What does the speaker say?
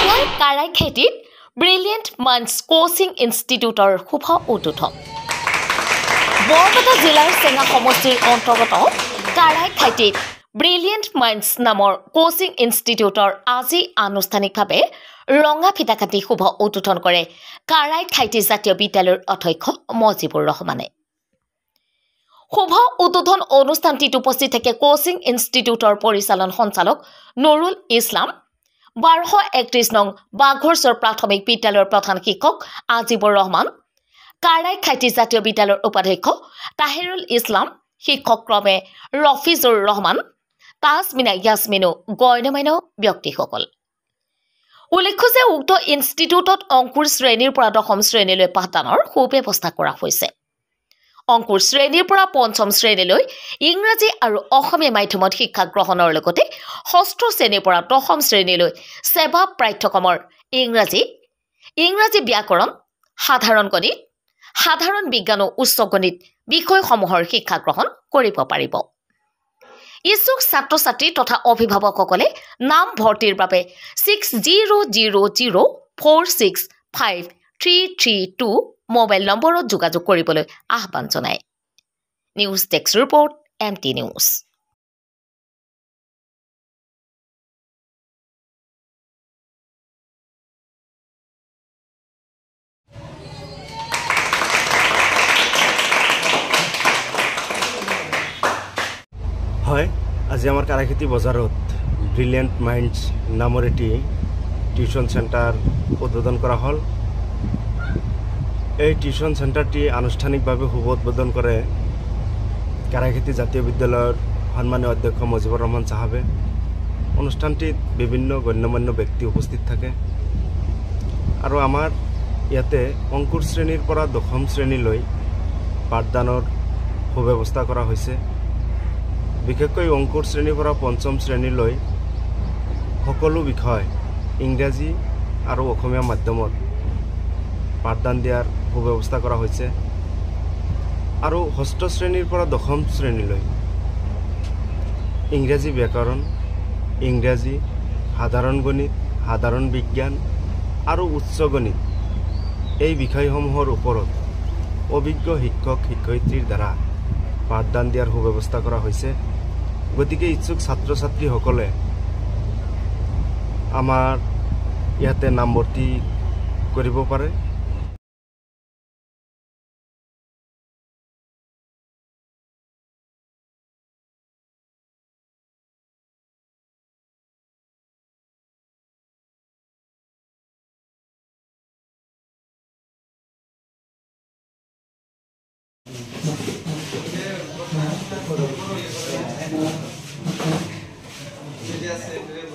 কাৰাই খেতিত brilliant minds coaching ইনষ্টিটিউটৰ শুভ উদ্বোধন বৰপেটা জিলাৰ চেঙা সমষ্টিৰ অন্তৰ্গত কাৰাই খেতিত ব্ৰিলিয়েণ্ট মাইণ্ডছ নামৰ কোচিং ইনষ্টিটিউটৰ আজি আনুষ্ঠানিকভাৱে ৰঙা ফিতা কাটি শুভ উদ্বোধন কৰে কাৰাই খেতি জাতীয় বিদ্যালয়ৰ অধ্যক্ষ মজিবুৰ ৰহমানে শুভ উদ্বোধন অনুষ্ঠানটিত উপস্থিত থাকে কোচিং ইনষ্টিটিউটৰ পৰিচালন সঞ্চালক নুৰুল ইছলাম 1231 নং বাঘৰচৰ প্ৰাথমিক বিদ্যালয়ৰ প্ৰধান শিক্ষক আজিবুৰ ৰহমান কাৰাই খেতি জাতীয় বিদ্যালয়ৰ উপাধ্যক্ষ তাহিৰুল ইছলাম শিক্ষক ক্ৰমে ৰফিজুৰ ৰহমান তাজমিনা ইয়াসমিনো গণ্যমান্য ব্যক্তিসকল উল্লেখ্য যে উক্ত ইনষ্টিটিউটত অংকুৰ শ্ৰেণীৰ পৰা দশম শ্ৰেণীলৈ পাঠদানৰ সুব্যৱস্থা কৰা হৈছে অংকুৰ শ্ৰেণীৰ পৰা পঞ্চম শ্ৰেণীলৈ ইংৰাজী আৰু অসমীয়া মাধ্যমত শিক্ষা গ্ৰহণৰ লগতে ষষ্ঠ শ্ৰেণীৰ পৰা দশম শ্ৰেণীলৈ সেৱা পাঠ্যক্ৰমৰ ইংৰাজী ব্যাকৰণ সাধাৰণ গণিত সাধাৰণ বিজ্ঞান আৰু উচ্চ গণিত বিষয়সমূহৰ শিক্ষা গ্ৰহণ কৰিব পাৰিব ইছুক ছাত্ৰ-ছাত্ৰী তথা অভিভাৱকসকলে নাম ভৰ্তিৰ বাবে 6000465332 মোবাইল নম্বৰত যোগাযোগ কৰিবলৈ আহ্বান জনায় news desk report MT news হয় আজি আমাৰ কাৰাখেতি বজাৰত ব্ৰিলিয়েণ্ট মাইণ্ডছ নামৰ এটি টিউশন সেন্টার উদ্বোধন করা হল এই টিউশন সেন্টারটি আনুষ্ঠানিকভাবে শুভ উদ্বোধন করে কারাখেতি জাতীয় বিদ্যালয়ের সম্মানীয় অধ্যক্ষ মজিবুর রহমান সাহেবে অনুষ্ঠানটিত বিভিন্ন গণ্যমান্য ব্যক্তি উপস্থিত থাকে আৰু আমাৰ ইয়াতে অংকুৰ শ্ৰেণীৰ পৰা দশম শ্ৰেণীলৈ পাঠদানৰ সুব্যৱস্থা কৰা হৈছে বিশেষকৈ অংকুৰ শ্ৰেণীৰ পৰা পঞ্চম শ্ৰেণীলৈ সকলো বিষয় ইংৰাজী আৰু অসমীয়া মাধ্যমত পাঠদান দিয়াৰ সুব্যৱস্থা কৰা হৈছে আৰু ষষ্ঠ শ্ৰেণীৰ পৰা দশম শ্ৰেণীলৈ ইংৰাজী ব্যাকৰণ ইংৰাজী সাধাৰণ গণিত সাধাৰণ বিজ্ঞান আৰু উচ্চ গণিত এই বিষয়সমূহৰ ওপৰত অভিজ্ঞ শিক্ষক শিক্ষয়িত্ৰীৰ দ্বাৰা পাঠদান দিয়াৰ সুব্যৱস্থা কৰা হৈছে গতিকে ইচ্ছুক ছাত্ৰ-ছাত্ৰীসকলে আমাৰ ইয়াতে নামভৰ্তি কৰিব পাৰে Yes,